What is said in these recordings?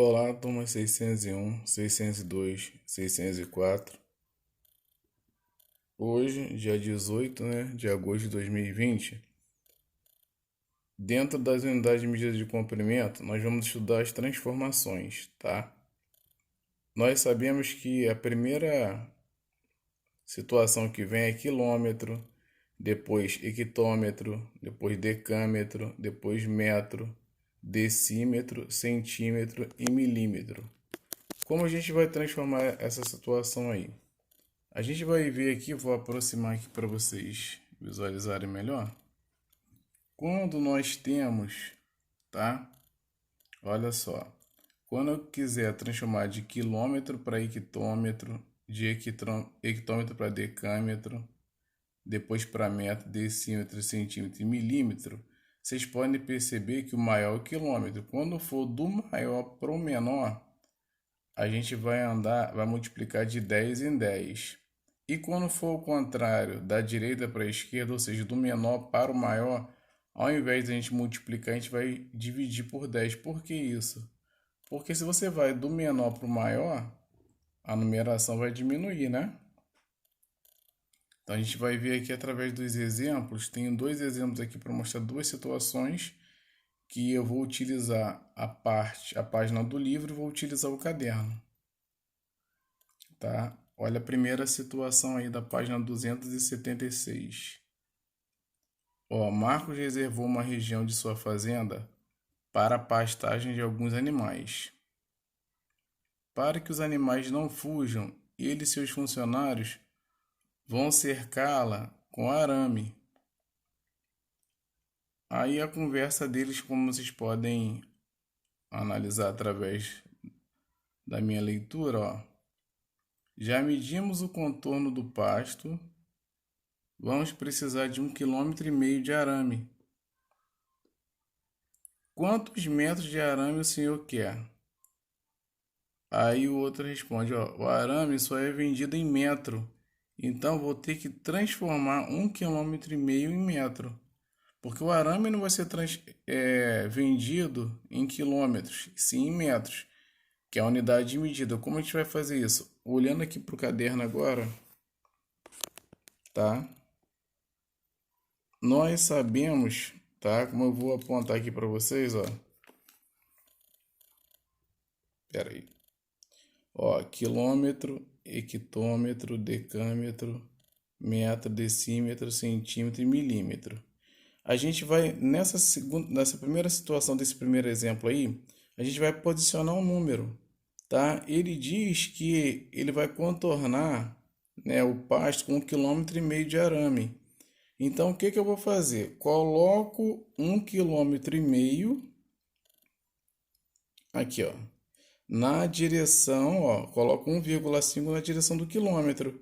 Olá, turma 601, 602, 604. Hoje, dia 18, de agosto de 2020, dentro das unidades de medida de comprimento, nós vamos estudar as transformações, tá? Nós sabemos que a primeira situação que vem é quilômetro, depois hectômetro, depois decâmetro, depois metro, decímetro, centímetro e milímetro. Como a gente vai transformar essa situação aí? A gente vai ver aqui, vou aproximar aqui para vocês visualizarem melhor. Quando nós temos, tá? Olha só. Quando eu quiser transformar de quilômetro para hectômetro, de hectômetro para decâmetro, depois para metro, decímetro, centímetro e milímetro, vocês podem perceber que o maior é o quilômetro. Quando for do maior para o menor, a gente vai multiplicar de 10 em 10. E quando for o contrário, da direita para a esquerda, ou seja, do menor para o maior, ao invés de a gente multiplicar, a gente vai dividir por 10. Por que isso? Porque se você vai do menor para o maior, a numeração vai diminuir, né? Então a gente vai ver aqui através dos exemplos. Tenho dois exemplos aqui para mostrar duas situações que eu vou utilizar a página do livro e vou utilizar o caderno, tá? Olha a primeira situação aí da página 276. Ó, Marcos reservou uma região de sua fazenda para a pastagem de alguns animais. Para que os animais não fujam, ele e seus funcionários vão cercá-la com arame. Aí a conversa deles, como vocês podem analisar através da minha leitura, ó. Já medimos o contorno do pasto. Vamos precisar de 1,5 km de arame. Quantos metros de arame o senhor quer? Aí o outro responde, ó, o arame só é vendido em metro. Então vou ter que transformar 1,5 km em metro. Porque o arame não vai ser vendido em quilômetros, sim em metros, que é a unidade de medida. Como a gente vai fazer isso? Olhando aqui para o caderno agora, tá? Nós sabemos, tá? Como eu vou apontar aqui para vocês, ó. Pera aí. Ó, quilômetro, hectômetro, decâmetro, metro, decímetro, centímetro e milímetro. A gente vai, nessa primeira situação desse primeiro exemplo aí, a gente vai posicionar um número, tá? Ele diz que ele vai contornar, né, o pasto com 1,5 km de arame. Então, o que que eu vou fazer? Coloco 1,5 km aqui, ó, na direção, ó, coloco 1,5 na direção do quilômetro.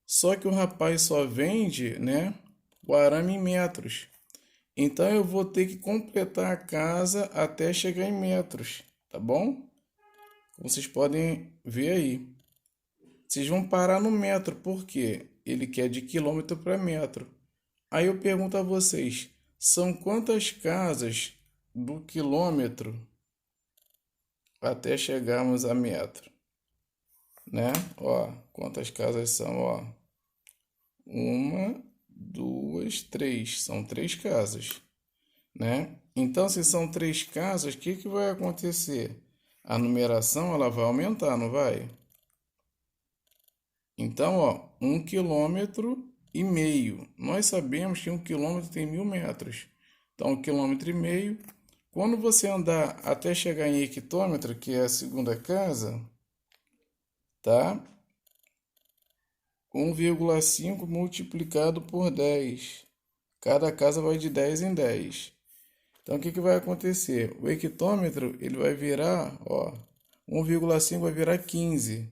Só que o rapaz só vende, né, o arame em metros. Então eu vou ter que completar a casa até chegar em metros, tá bom? Como vocês podem ver aí. Vocês vão parar no metro, porque ele quer de quilômetro para metro. Aí eu pergunto a vocês, são quantas casas do quilômetro até chegarmos a metro, né? Ó, quantas casas são, ó? Uma, duas, três. São três casas, né? Então, se são três casas, o que que vai acontecer? A numeração ela vai aumentar, não vai? Então, ó, 1,5 km. Nós sabemos que 1 km tem 1.000 metros. Então, 1,5 km. Quando você andar até chegar em hectômetro, que é a segunda casa, tá? 1,5 multiplicado por 10. Cada casa vai de 10 em 10. Então, o que que vai acontecer? O hectômetro, ele vai virar, ó, 1,5 vai virar 15.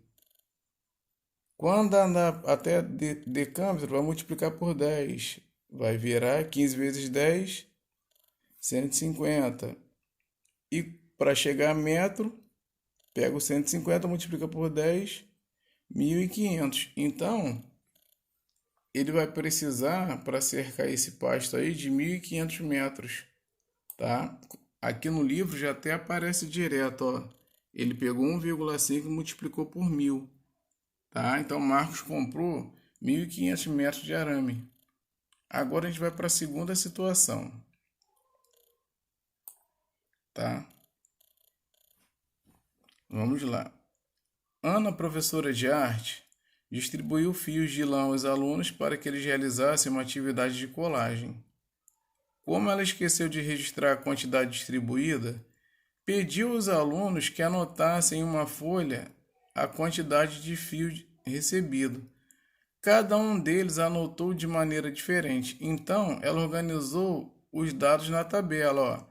Quando andar até decâmetro, vai multiplicar por 10. Vai virar 15 vezes 10, 150. E para chegar a metro, pega o 150, multiplica por 10, 1.500. Então, ele vai precisar, para cercar esse pasto aí, de 1.500 metros, tá? Aqui no livro já até aparece direto, ó. Ele pegou 1,5 e multiplicou por 1.000, tá? Então, Marcos comprou 1.500 metros de arame. Agora a gente vai para a segunda situação, tá? Vamos lá. Ana, professora de arte, distribuiu fios de lã aos alunos para que eles realizassem uma atividade de colagem. Como ela esqueceu de registrar a quantidade distribuída, pediu aos alunos que anotassem em uma folha a quantidade de fio recebido. Cada um deles anotou de maneira diferente. Então, ela organizou os dados na tabela. Ó.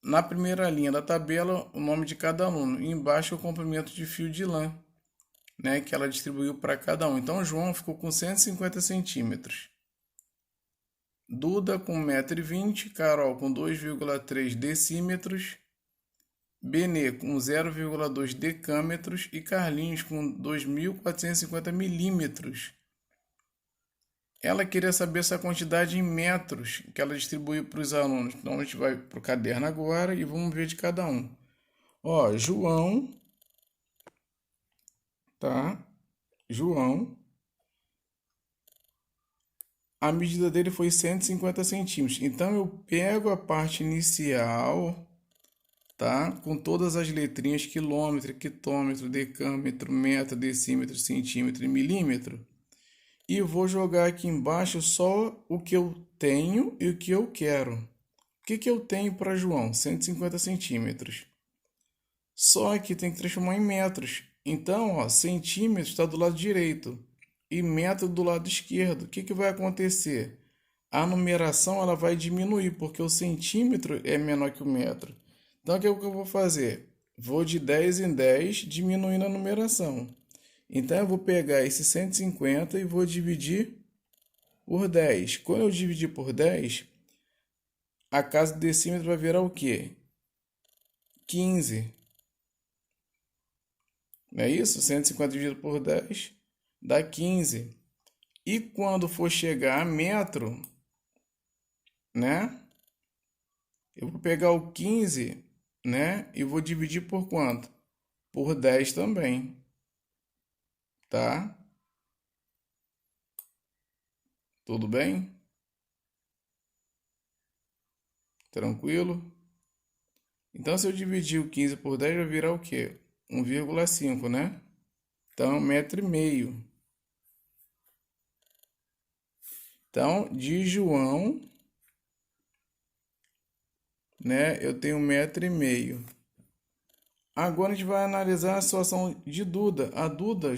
Na primeira linha da tabela, o nome de cada aluno. E embaixo, o comprimento de fio de lã, né, que ela distribuiu para cada um. Então, João ficou com 150 centímetros. Duda com 1,20 m, Carol com 2,3 decímetros, Benê com 0,2 decâmetros e Carlinhos com 2.450 milímetros. Ela queria saber essa quantidade em metros que ela distribuiu para os alunos. Então a gente vai para o caderno agora e vamos ver de cada um. Ó, João, tá? João, a medida dele foi 150 centímetros. Então eu pego a parte inicial, tá? Com todas as letrinhas, quilômetro, hectômetro, decâmetro, metro, decímetro, centímetro e milímetro. E vou jogar aqui embaixo só o que eu tenho e o que eu quero. O que eu tenho para João? 150 centímetros. Só que tem que transformar em metros. Então, ó, centímetros está do lado direito e metro do lado esquerdo. O que vai acontecer? A numeração ela vai diminuir, porque o centímetro é menor que o metro. Então, o que eu vou fazer? Vou de 10 em 10, diminuindo a numeração. Então, eu vou pegar esse 150 e vou dividir por 10. Quando eu dividir por 10, a casa do decímetro vai virar o quê? 15. Não é isso? 150 dividido por 10 dá 15. E quando for chegar a metro, né? Eu vou pegar o 15, né? E vou dividir por quanto? Por 10 também. Tá? Tudo bem? Tranquilo? Então, se eu dividir o 15 por 10, vai virar o quê? 1,5, né? Então, 1,5 m. Então, de João, né? Eu tenho 1,5 m. Agora a gente vai analisar a situação de Duda. A Duda,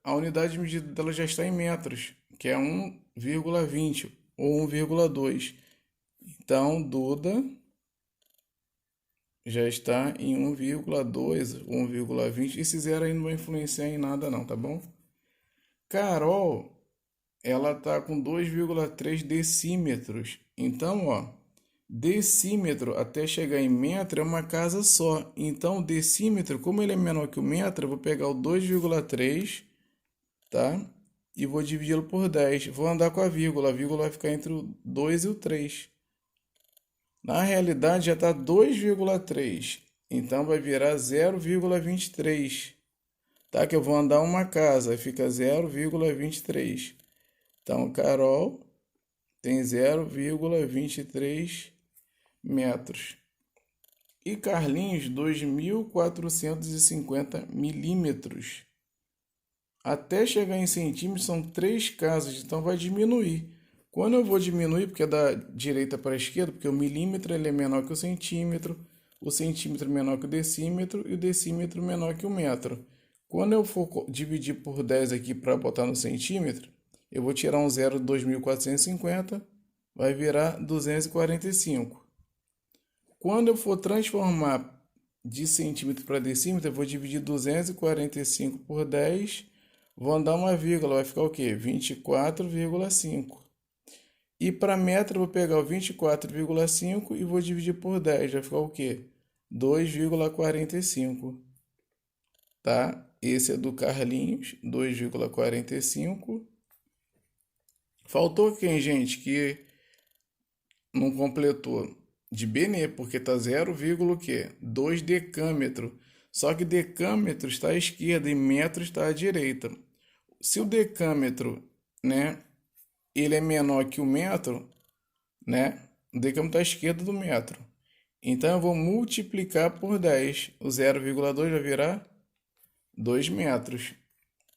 a unidade de medida dela já está em metros, que é 1,20 ou 1,2. Então, Duda já está em 1,2 ou 1,20. Esse zero aí não vai influenciar em nada não, tá bom? Carol, ela está com 2,3 decímetros. Então, ó, decímetro até chegar em metro é uma casa só. Então, o decímetro, como ele é menor que o metro, eu vou pegar o 2,3, tá? E vou dividi-lo por 10. Vou andar com a vírgula vai ficar entre o 2 e o 3. Na realidade, já está 2,3. Então, vai virar 0,23. Tá? Que eu vou andar uma casa, aí fica 0,23. Então, Carol tem 0,23 metros. E Carlinhos, 2.450 milímetros. Até chegar em centímetros são 3 casas, então vai diminuir. Quando eu vou diminuir, porque é da direita para a esquerda, porque o milímetro ele é menor que o centímetro é menor que o decímetro e o decímetro menor que o metro. Quando eu for dividir por 10 aqui para botar no centímetro, eu vou tirar um zero de 2.450, vai virar 245. Quando eu for transformar de centímetro para decímetro, eu vou dividir 245 por 10, vou andar uma vírgula, vai ficar o quê? 24,5. E para metro, eu vou pegar o 24,5 e vou dividir por 10, vai ficar o quê? 2,45. Tá? Esse é do Carlinhos, 2,45. Faltou quem, gente, que não completou? De Benê, porque tá 0, o quê? 2 decâmetro. Só que decâmetro está à esquerda e metro está à direita. Se o decâmetro, né, ele é menor que o metro, né, o decâmetro está à esquerda do metro. Então eu vou multiplicar por 10. O 0,2 vai virar 2 metros.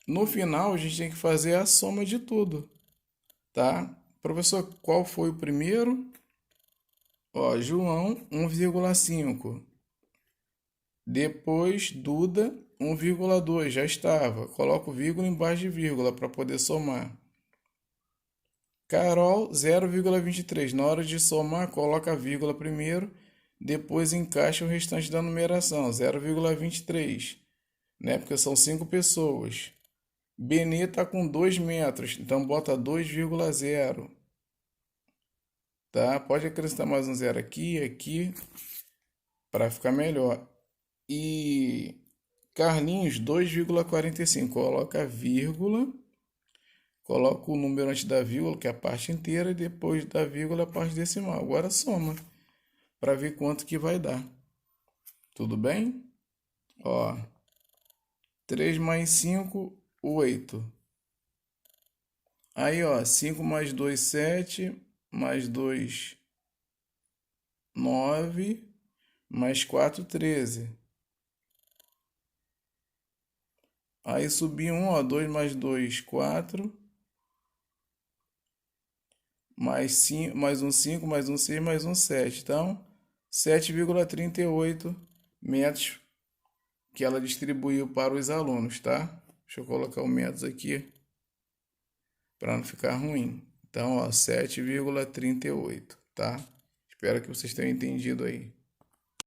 No final, a gente tem que fazer a soma de tudo, tá? Professor, qual foi o primeiro? Ó, João, 1,5. Depois, Duda, 1,2. Já estava. Coloco vírgula embaixo de vírgula para poder somar. Carol, 0,23. Na hora de somar, coloca a vírgula primeiro, depois encaixa o restante da numeração, 0,23, né? Porque são 5 pessoas. Benê está com 2 metros, então bota 2,0, tá? Pode acrescentar mais um zero aqui, aqui, para ficar melhor. E Carlinhos, 2,45, coloca vírgula, coloca o número antes da vírgula, que é a parte inteira, e depois da vírgula a parte decimal. Agora soma, para ver quanto que vai dar. Tudo bem? Ó, 3 mais 5, 8. Aí, ó, 5 mais 2, 7, mais 2, 9, mais 4, 13. Aí subi 1, ó, 2 mais 2, 4, mais 5, mais um 5, mais um 6, mais um 7. Então, 7,38 metros que ela distribuiu para os alunos, tá? Deixa eu colocar o metros aqui para não ficar ruim. Então, ó, 7,38, tá? Espero que vocês tenham entendido aí.